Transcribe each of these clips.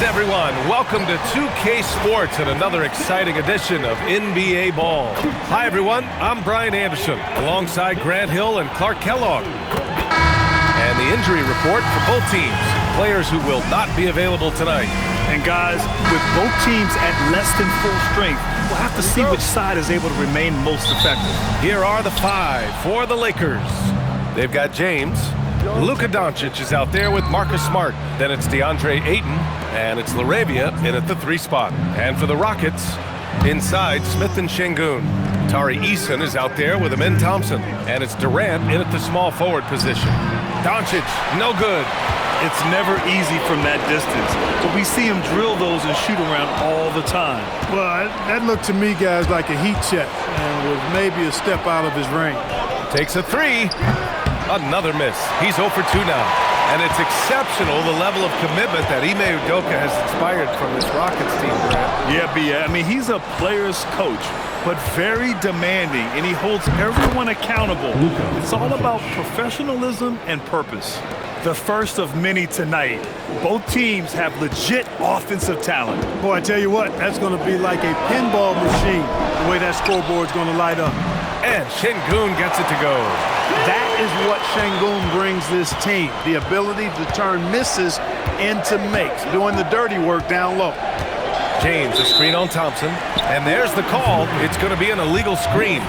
everyone. Welcome to 2K Sports and another exciting edition of NBA Ball. Hi, everyone. I'm Brian Anderson, alongside Grant Hill and Clark Kellogg. And the injury report for both teams. Players who will not be available tonight. And guys, with both teams at less than full strength, we'll have to see which side is able to remain most effective. Here are the five for the Lakers. They've got James. Luka Doncic is out there with Marcus Smart. Then it's DeAndre Ayton, and it's LaRavia in at the 3 spot. And for the Rockets, inside Smith and Şengün. Tari Eason is out there with Amin Thompson, and it's Durant in at the small forward position. Doncic, no good. It's never easy from that distance, but we see him drill those and shoot around all the time. Well, that looked to me, guys, like a heat check, and was maybe a step out of his range. Takes a 3. Another miss. He's 0 for 2 now. And it's exceptional, the level of commitment that Ime Udoka has inspired from this Rockets team, Grant. Yeah, B.A. I mean, he's a player's coach, but very demanding, and he holds everyone accountable. It's all about professionalism and purpose. The first of many tonight. Both teams have legit offensive talent. Boy, I tell you what, that's going to be like a pinball machine, the way that scoreboard's going to light up. And Şengün gets it to go. That is what Şengün brings this team, the ability to turn misses into makes, doing the dirty work down low. James, a screen on Thompson, and there's the call. It's going to be an illegal screen.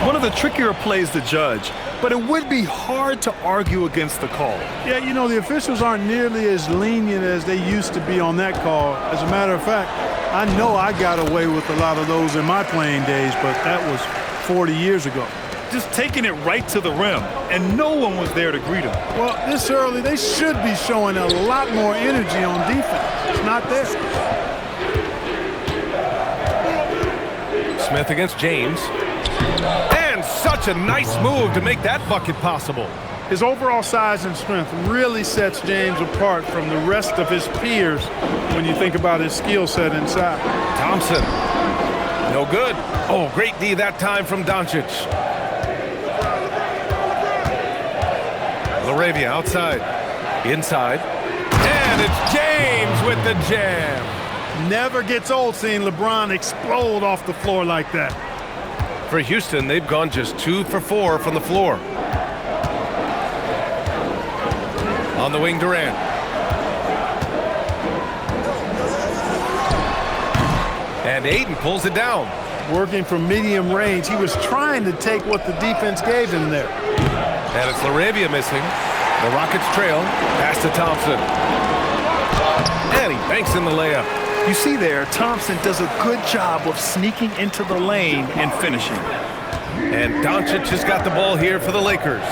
One of the trickier plays to judge, but it would be hard to argue against the call. Yeah, you know, the officials aren't nearly as lenient as they used to be on that call. As a matter of fact, I know I got away with a lot of those in my playing days, but that was 40 years ago. Just taking it right to the rim, and no one was there to greet him. Well, this early, they should be showing a lot more energy on defense. It's not there. Smith against James. And such a nice move to make that bucket possible. His overall size and strength really sets James apart from the rest of his peers when you think about his skill set inside. Thompson. No good. Oh, great D that time from Doncic. LaRavia outside. Inside. And it's James with the jam. Never gets old seeing LeBron explode off the floor like that. For Houston, they've gone just 2 for 4 from the floor. On the wing, Durant. And Ayton pulls it down. Working from medium range, he was trying to take what the defense gave him there. And it's LaRavia missing. The Rockets trail. Pass to Thompson. And he banks in the layup. You see there, Thompson does a good job of sneaking into the lane and finishing. And Doncic has got the ball here for the Lakers.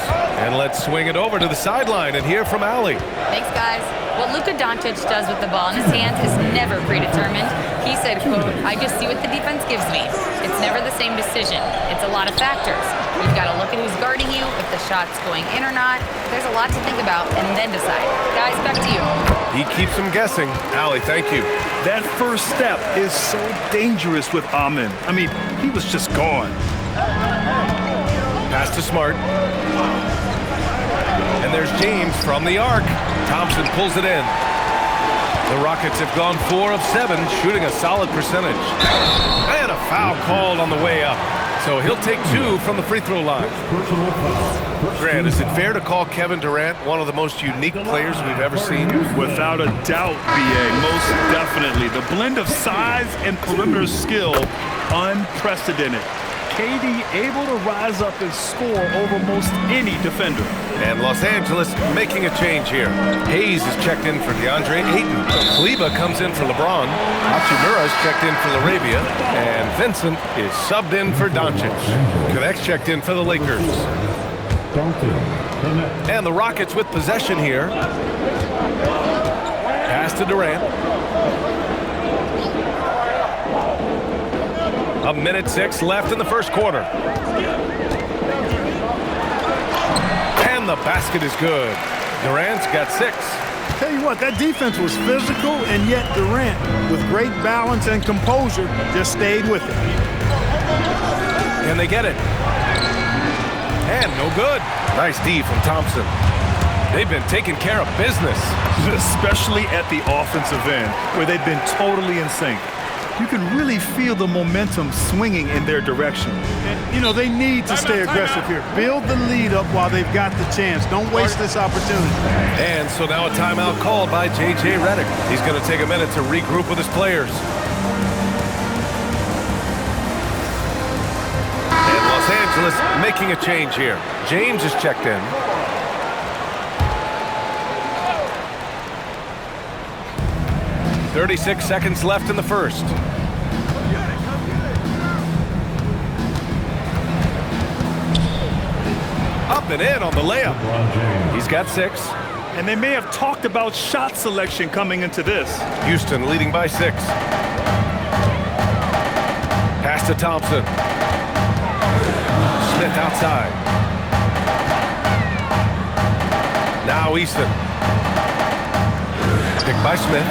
And let's swing it over to the sideline and hear from Allie. Thanks, guys. What Luka Doncic does with the ball in his hands is never predetermined. He said, quote, "I just see what the defense gives me. It's never the same decision. It's a lot of factors. You've got to look at who's guarding you, if the shot's going in or not. There's a lot to think about and then decide." Guys, back to you. He keeps them guessing. Allie, thank you. That first step is so dangerous with Amin. I mean, he was just gone. Pass to Smart. And there's James from the arc. Thompson pulls it in. The Rockets have gone 4 of 7, shooting a solid percentage. And a foul called on the way up. So he'll take 2 from the free throw line. Grant, is it fair to call Kevin Durant one of the most unique players we've ever seen? Without a doubt, B.A., most definitely. The blend of size and perimeter skill, unprecedented. KD able to rise up and score over most any defender. And Los Angeles making a change here. Hayes is checked in for DeAndre Ayton. Kleber comes in for LeBron. Hachimura is checked in for LaRavia. And Vincent is subbed in for Doncic. Connects checked in for the Lakers. And the Rockets with possession here. Pass to Durant. 1:06 left in the first quarter. And the basket is good. Durant's got 6. Tell you what, that defense was physical, and yet Durant, with great balance and composure, just stayed with it. And they get it. And no good. Nice D from Thompson. They've been taking care of business. Especially at the offensive end, where they've been totally in sync. You can really feel the momentum swinging in their direction. And, you know, they need to stay aggressive here. Build the lead up while they've got the chance. Don't waste this opportunity. And so now a timeout called by J.J. Redick. He's going to take a minute to regroup with his players. And Los Angeles making a change here. James is checked in. "36 seconds left in the first. Up and in on the layup. He's got 6. And they may have talked about shot selection coming into this. Huston leading by 6. Pass to Thompson. Smith outside. Now Easton. Picked by Smith.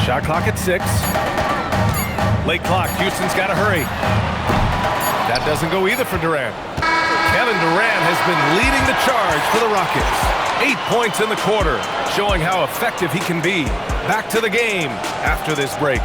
Shot clock at 6. Late clock. Houston's got to hurry. That doesn't go either for Durant. Kevin Durant has been leading the charge for the Rockets. 8 points in the quarter, showing how effective he can be. Back to the game after this break.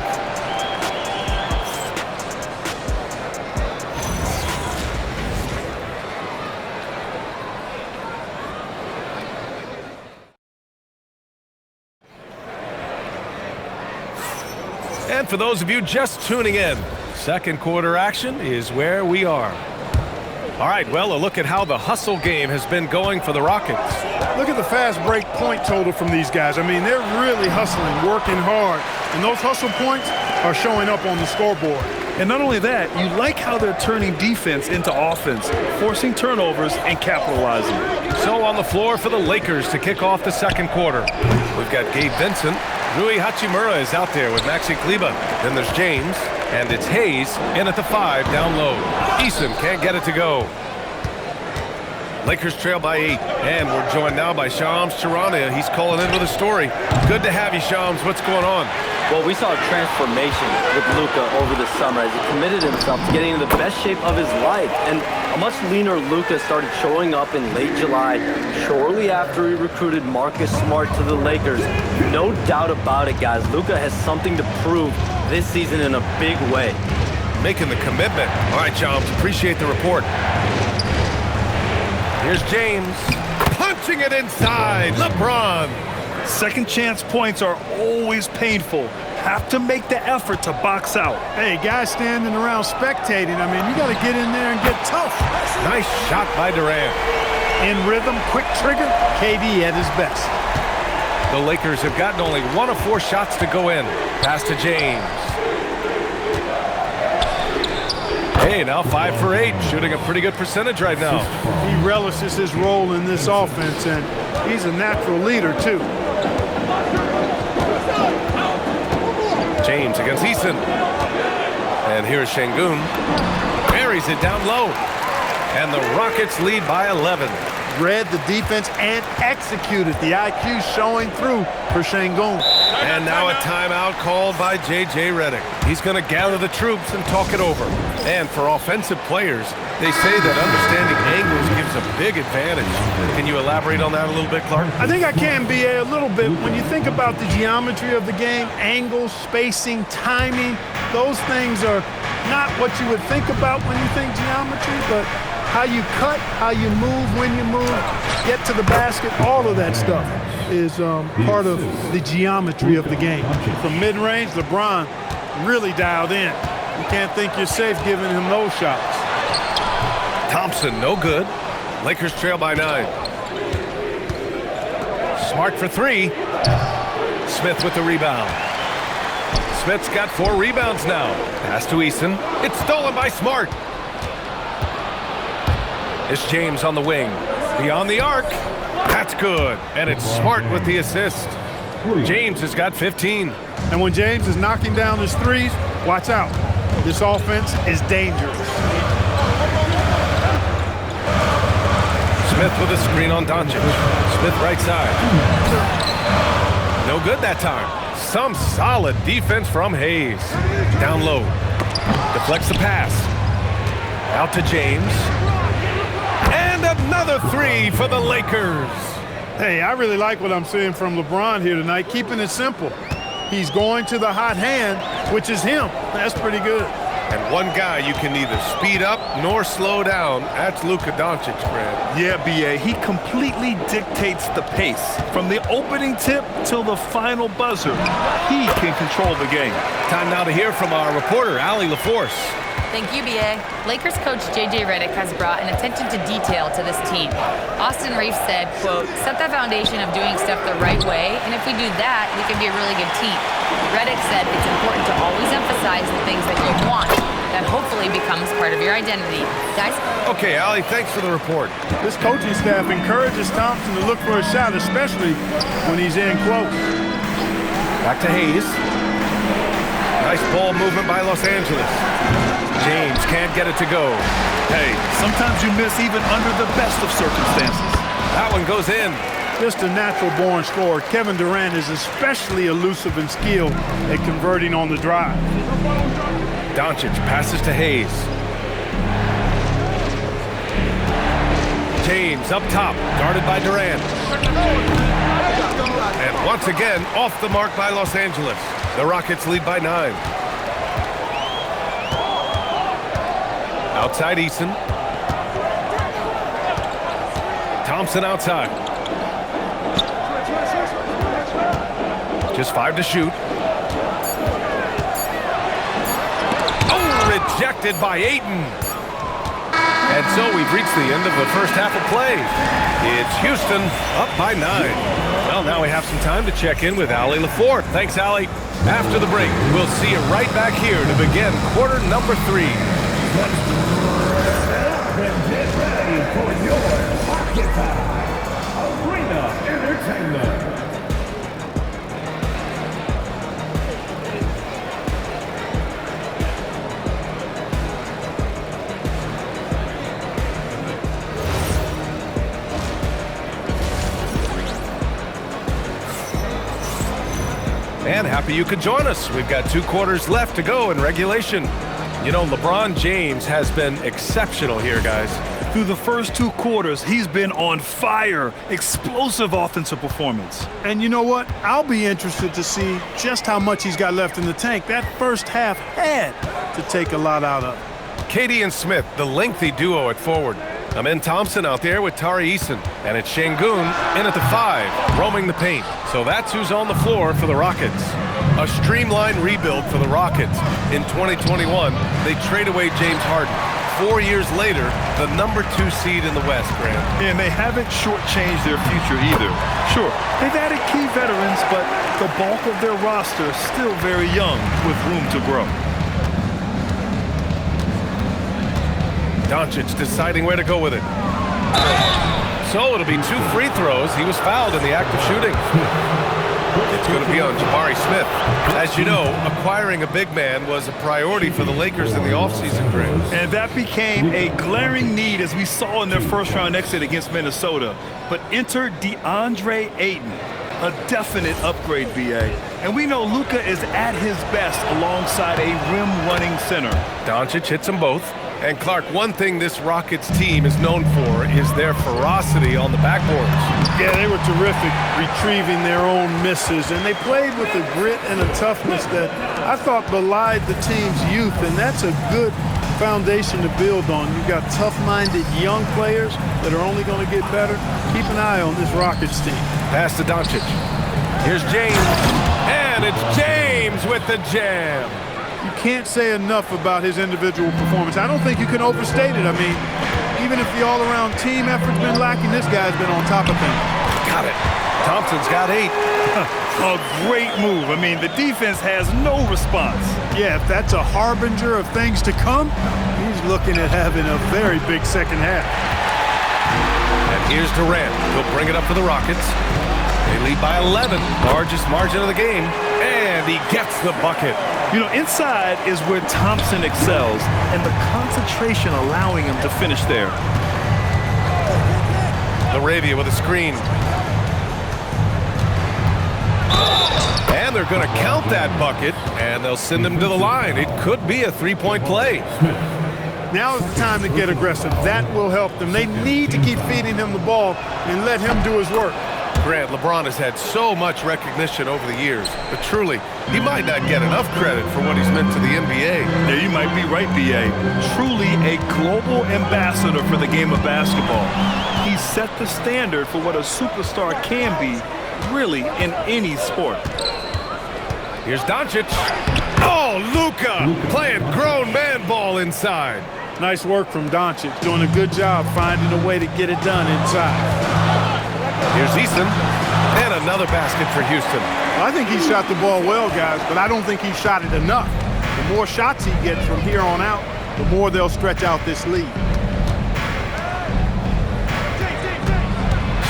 And for those of you just tuning in, second quarter action is where we are. All right, well, a look at how the hustle game has been going for the Rockets. Look at the fast break point total from these guys. I mean, they're really hustling, working hard. And those hustle points are showing up on the scoreboard. And not only that, you like how they're turning defense into offense, forcing turnovers and capitalizing. So on the floor for the Lakers to kick off the second quarter. We've got Gabe Vincent. Rui Hachimura is out there with Maxi Kleber. Then there's James, and it's Hayes in at the 5 down low. Eason can't get it to go. Lakers trail by 8, and we're joined now by Shams Charania. He's calling in with a story. Good to have you, Shams. What's going on? Well, we saw a transformation with Luka over the summer as he committed himself to getting in the best shape of his life. And a much leaner Luka started showing up in late July, shortly after he recruited Marcus Smart to the Lakers. No doubt about it, guys. Luka has something to prove this season in a big way. Making the commitment. All right, Shams, appreciate the report. Here's James. Punching it inside. LeBron. Second chance points are always painful. Have to make the effort to box out. Hey, guys standing around spectating. I mean, you got to get in there and get tough. Nice shot by Durant. In rhythm, quick trigger, KD at his best. The Lakers have gotten only 1 of 4 shots to go in. Pass to James. Hey, now 5 for 8, shooting a pretty good percentage right now. He relishes his role in this offense, and he's a natural leader, too. James against Eason. And here's Şengün. Buries it down low. And the Rockets lead by 11. Read the defense and executed. The IQ showing through for Şengün. And now a timeout called by J.J. Redick. He's going to gather the troops and talk it over. And for offensive players, they say that understanding angles gives a big advantage. Can you elaborate on that a little bit, Clark? I think I can, B.A., a little bit. When you think about the geometry of the game, angles, spacing, timing, those things are not what you would think about when you think geometry, but how you cut, how you move, when you move, get to the basket, all of that stuff is part of the geometry of the game. From mid-range, LeBron really dialed in. You can't think you're safe giving him those shots. Thompson, no good. Lakers trail by 9. Smart for 3. Smith with the rebound. Smith's got 4 rebounds now. Pass to Eason. It's stolen by Smart. It's James on the wing. Beyond the arc. That's good. And it's Smart with the assist. James has got 15. And when James is knocking down his threes, watch out. This offense is dangerous. Smith with a screen on Doncic. Smith right side. No good that time. Some solid defense from Hayes. Down low. Deflects the pass. Out to James. And another 3 for the Lakers. Hey, I really like what I'm seeing from LeBron here tonight, keeping it simple. He's going to the hot hand, which is him. That's pretty good. And one guy you can neither speed up nor slow down, that's Luka Doncic, Grant. Yeah, B.A., he completely dictates the pace. From the opening tip till the final buzzer, he can control the game. Time now to hear from our reporter, Allie LaForce. Thank you, B.A. Lakers coach J.J. Redick has brought an attention to detail to this team. Austin Reeves said, quote, set the foundation of doing stuff the right way, and if we do that, we can be a really good team. Redick said it's important to always emphasize the things that you want. That hopefully becomes part of your identity. Guys? Okay, Allie, thanks for the report. This coaching staff encourages Thompson to look for a shot, especially when he's in close. Back to Hayes. Nice ball movement by Los Angeles. James can't get it to go. Hey, sometimes you miss even under the best of circumstances. That one goes in. Just a natural-born scorer. Kevin Durant is especially elusive and skilled at converting on the drive. Doncic passes to Hayes. James up top, guarded by Durant. And once again, off the mark by Los Angeles. The Rockets lead by 9. Outside Eason. Thompson outside. Just 5 to shoot. Oh, rejected by Ayton. And so we've reached the end of the first half of play. It's Houston up by 9. Well, now we have some time to check in with Allie LaForce. Thanks, Allie. After the break, we'll see you right back here to begin quarter number 3. Get ready for your Pocket Arena Entertainment. And happy you could join us. We've got 2 quarters left to go in regulation. You know, LeBron James has been exceptional here, guys. Through the first 2 quarters, he's been on fire. Explosive offensive performance. And you know what? I'll be interested to see just how much he's got left in the tank. That first half had to take a lot out of. Katie and Smith, the lengthy duo at forward. Amin Thompson out there with Tari Eason. And it's Şengün in at the 5, roaming the paint. So that's who's on the floor for the Rockets. A streamlined rebuild for the Rockets. In 2021, they trade away James Harden. 4 years later, the number 2 seed in the West, Grant. And they haven't shortchanged their future either. Sure, they've added key veterans, but the bulk of their roster is still very young with room to grow. Doncic deciding where to go with it. So it'll be 2 free throws. He was fouled in the act of shooting. It's going to be on Jabari Smith. As you know, acquiring a big man was a priority for the Lakers in the offseason, Grant. And that became a glaring need as we saw in their first-round exit against Minnesota. But enter DeAndre Ayton, a definite upgrade, B.A. And we know Luka is at his best alongside a rim-running center. Doncic hits them both. And Clark, one thing this Rockets team is known for is their ferocity on the backboards. Yeah, they were terrific retrieving their own misses, and they played with a grit and a toughness that I thought belied the team's youth, and that's a good foundation to build on. You've got tough-minded young players that are only going to get better. Keep an eye on this Rockets team. Pass to Doncic. Here's James, and it's James with the jam. You can't say enough about his individual performance. I don't think you can overstate it. I mean, even if the all-around team effort's been lacking, this guy's been on top of things. Got it. Thompson's got 8. A great move. I mean, the defense has no response. Yeah, if that's a harbinger of things to come, he's looking at having a very big second half. And here's Durant. He'll bring it up for the Rockets. They lead by 11, largest margin of the game, and he gets the bucket. You know, inside is where Thompson excels, and the concentration allowing him to finish there. Laravia with a screen. And they're going to count that bucket, and they'll send him to the line. It could be a 3-point play. Now is the time to get aggressive. That will help them. They need to keep feeding him the ball and let him do his work. Grant, LeBron has had so much recognition over the years, but truly, he might not get enough credit for what he's meant to the NBA. Yeah, you might be right, B.A. Truly a global ambassador for the game of basketball. He set the standard for what a superstar can be, really, in any sport. Here's Doncic. Oh, Luka playing grown man ball inside. Nice work from Doncic, doing a good job finding a way to get it done inside. Here's Huston, and another basket for Houston. I think he shot the ball well, guys, but I don't think he shot it enough. The more shots he gets from here on out, the more they'll stretch out this lead.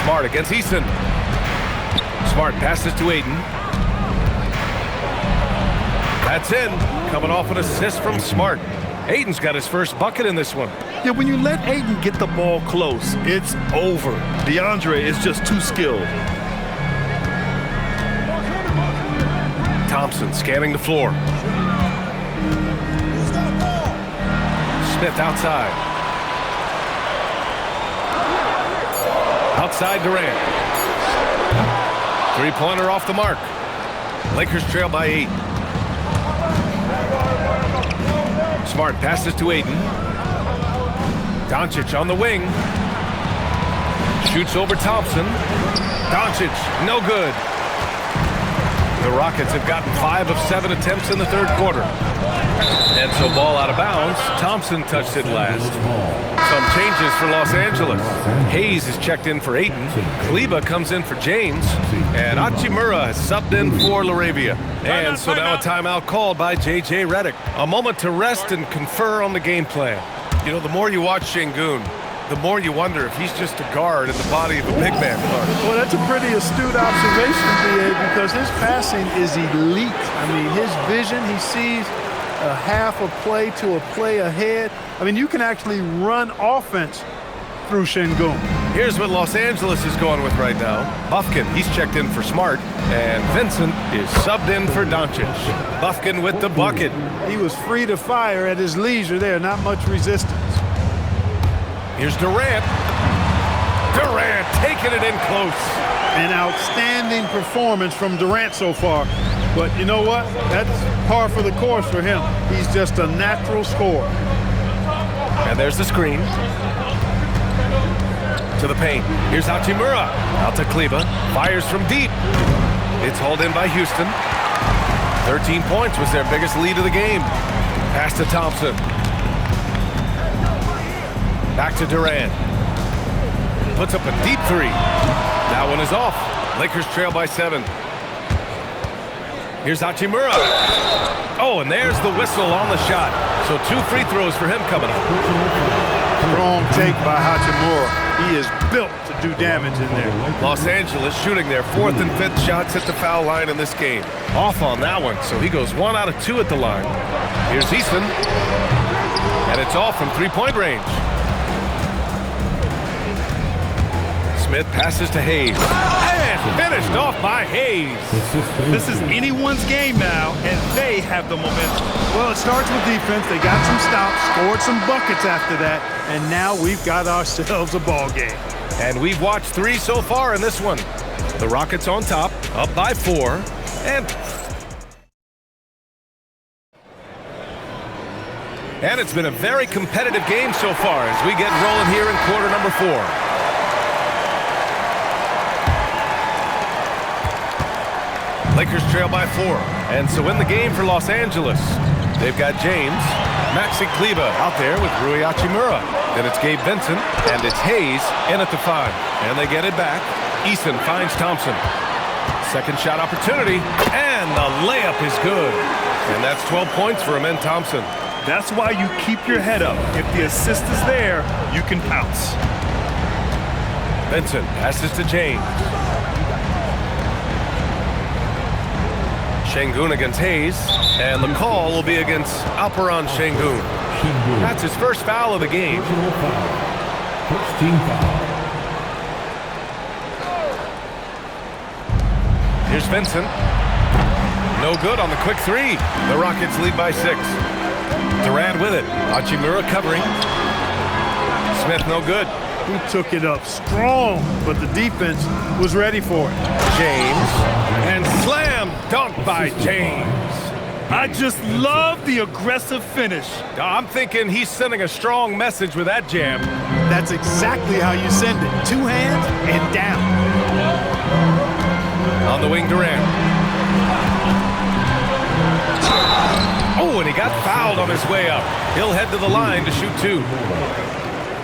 Smart against Huston. Smart passes to Ayton. That's in. Coming off an assist from Smart. Ayton's got his first bucket in this one. Yeah, when you let Ayton get the ball close, it's over. DeAndre is just too skilled. Thompson scanning the floor. Smith outside. Outside Durant. Three-pointer off the mark. Lakers trail by 8. Smart passes to Ayton. Doncic on the wing. Shoots over Thompson. Doncic, no good. The Rockets have gotten 5 of 7 attempts in the third quarter. And so ball out of bounds. Thompson touched it last. Some changes for Los Angeles. Hayes is checked in for Ayton. Kleba comes in for James. And Hachimura has subbed in for Laravia. And so now a timeout called by J.J. Redick. A moment to rest and confer on the game plan. You know, the more you watch Şengün, the more you wonder if he's just a guard in the body of a big man. Well, that's a pretty astute observation, B.A., because his passing is elite. I mean, his vision, he sees a half a play to a play ahead. I mean, you can actually run offense through Şengün. Here's what Los Angeles is going with right now. Bufkin, he's checked in for Smart, and Vincent is subbed in for Doncic. Bufkin with the bucket. He was free to fire at his leisure there, not much resistance. Here's Durant. Durant taking it in close. An outstanding performance from Durant so far. But you know what? That's par for the course for him. He's just a natural scorer. And there's the screen. To the paint. Here's Hachimura. Out to Kleba. Fires from deep. It's hauled in by Houston. 13 points was their biggest lead of the game. Pass to Thompson. Back to Durant. Puts up a deep 3. That one is off. Lakers trail by 7. Here's Hachimura. Oh, and there's the whistle on the shot. So 2 free throws for him coming up. Strong take by Hachimura. He is built to do damage in there. Los Angeles shooting their 4th and 5th shots at the foul line in this game. Off on that one, so he goes 1 out of 2 at the line. Here's Huston. And it's off from 3-point range. Smith passes to Hayes. And finished off by Hayes. This is anyone's game now, and they have the momentum. Well, it starts with defense. They got some stops, scored some buckets after that, and now we've got ourselves a ball game. And we've watched 3 so far in this one. The Rockets on top, up by 4, and it's been a very competitive game so far as we get rolling here in quarter number 4. Lakers trail by 4. And so in the game for Los Angeles, they've got James, Maxi Kleba out there with Rui Hachimura. Then it's Gabe Vincent, and it's Hayes in at the 5. And they get it back. Eason finds Thompson. Second shot opportunity, and the layup is good. And that's 12 points for Amen Thompson. That's why you keep your head up. If the assist is there, you can pounce. Vincent passes to James. Şengün against Hayes, and the call will be against Alperen Şengün. That's his first foul of the game. First team foul. Here's Vincent. No good on the quick 3. The Rockets lead by 6. Durant with it. Hachimura covering. Smith no good. He took it up strong, but the defense was ready for it. James, and slam dunk by James. I just love the aggressive finish. I'm thinking he's sending a strong message with that jam. That's exactly how you send it. 2 hands and down. On the wing, Durant. Oh, and he got fouled on his way up. He'll head to the line to shoot 2.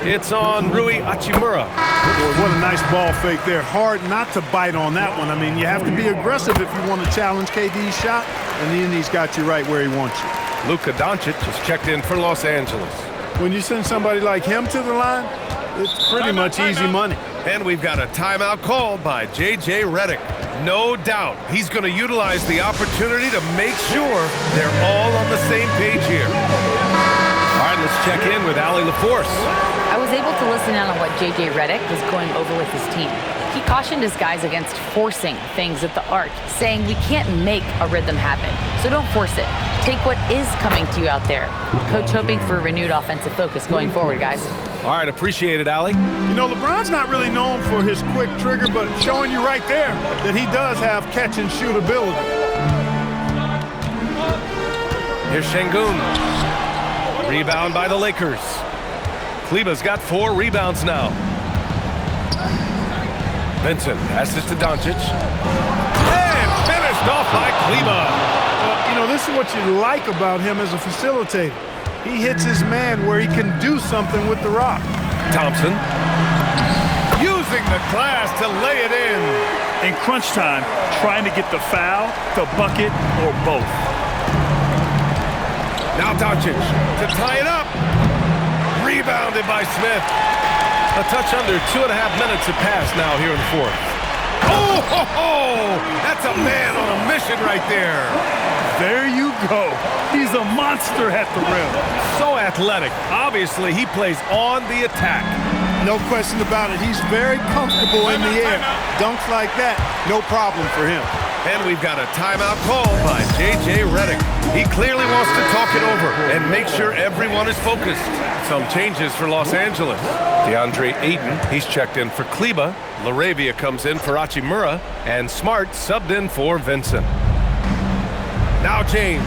It's on Rui Hachimura. Boy, what a nice ball fake there. Hard not to bite on that one. I mean, you have to be aggressive if you want to challenge KD's shot, and the Indies got you right where he wants you. Luka Doncic has checked in for Los Angeles. When you send somebody like him to the line, it's pretty much easy money. And we've got a timeout called by J.J. Redick. No doubt he's going to utilize the opportunity to make sure they're all on the same page here. All right, let's check in with Allie LaForce. I was able to listen in on what J.J. Redick was going over with his team. He cautioned his guys against forcing things at the arc, saying we can't make a rhythm happen, so don't force it. Take what is coming to you out there. Coach hoping for a renewed offensive focus going forward, guys. All right, appreciate it, Allie. You know, LeBron's not really known for his quick trigger, but showing you right there that he does have catch-and-shoot ability. Here's Şengün. Rebound by the Lakers. Kleba's got 4 rebounds now. Vincent passes to Doncic. And finished off by Kleba. You know, this is what you like about him as a facilitator. He hits his man where he can do something with the rock. Thompson using the glass to lay it in. In crunch time, trying to get the foul, the bucket, or both. Now Doncic to tie it up. Rebounded by Smith. A touch under 2.5 minutes have passed now here in the 4th. Oh, ho, ho! That's a man on a mission right there. There you go. He's a monster at the rim. So athletic. Obviously, he plays on the attack. No question about it. He's very comfortable in the air. Dunks like that, no problem for him. And we've got a timeout called by J.J. Redick. He clearly wants to talk it over and make sure everyone is focused. Some changes for Los Angeles. DeAndre Ayton, he's checked in for Kleba. Laravia comes in for Hachimura. And Smart subbed in for Vincent. Now James.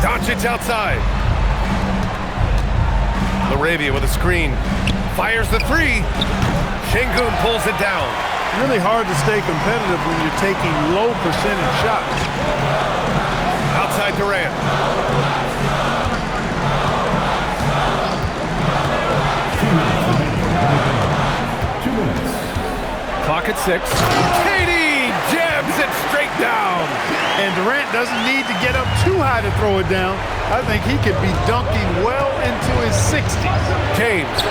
Doncic outside. Laravia with a screen. Fires the 3. Şengün pulls it down. Really hard to stay competitive when you're taking low percentage shots. Outside Durant. 2 minutes. Clock at 6. KD jabs it straight down. And Durant doesn't need to get up too high to throw it down. I think he could be dunking well into his 60s. James.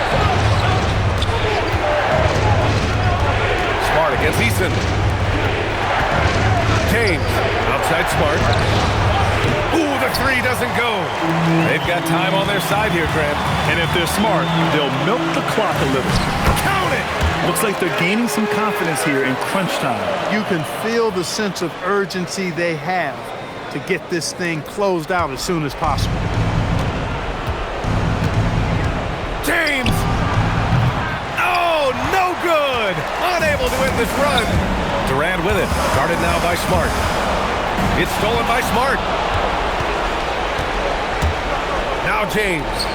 Smart against Huston. James. Outside Smart. Ooh, the 3 doesn't go. They've got time on their side here, Grant. And if they're smart, they'll milk the clock a little. Count it! Looks like they're gaining some confidence here in crunch time. You can feel the sense of urgency they have to get this thing closed out as soon as possible. James! Oh, no good! Unable to win this run. Durant with it. Guarded now by Smart. It's stolen by Smart. Now James.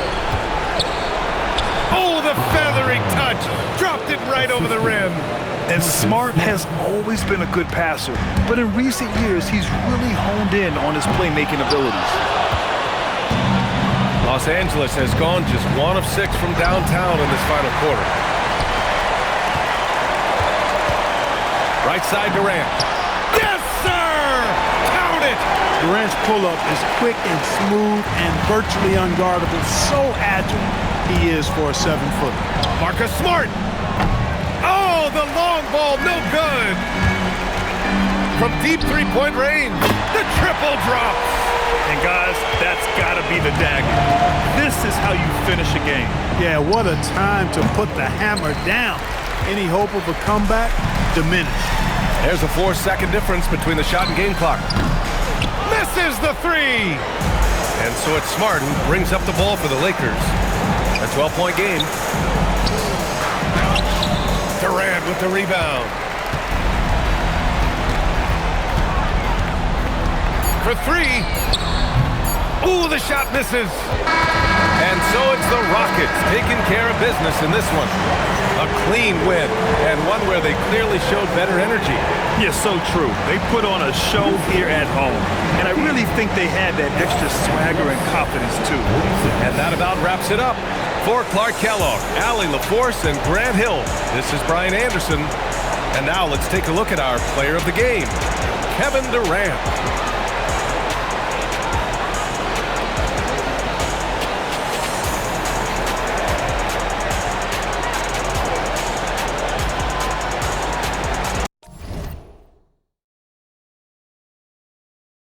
Oh, the feathery touch. Dropped it right over the rim. And Smart has always been a good passer, but in recent years, he's really honed in on his playmaking abilities. Los Angeles has gone just 1 of 6 from downtown in this final quarter. Right side Durant. Yes, sir! Count it! Durant's pull-up is quick and smooth and virtually unguardable. So agile he is for a 7-footer. Marcus Smart. Oh, the long ball, no good. From deep 3-point range, the triple drops. And guys, that's got to be the dagger. This is how you finish a game. Yeah, what a time to put the hammer down. Any hope of a comeback diminished. There's a 4-second difference between the shot and game clock. Misses the 3. And so it's Smart who brings up the ball for the Lakers. A 12-point game. Durant with the rebound. For three. Ooh, the shot misses. And so it's the Rockets taking care of business in this one. A clean win, and one where they clearly showed better energy. Yes, so true. They put on a show here at home, and I really think they had that extra swagger and confidence, too. And that about wraps it up. For Clark Kellogg, Allie LaForce, and Grant Hill, this is Brian Anderson. And now let's take a look at our player of the game, Kevin Durant.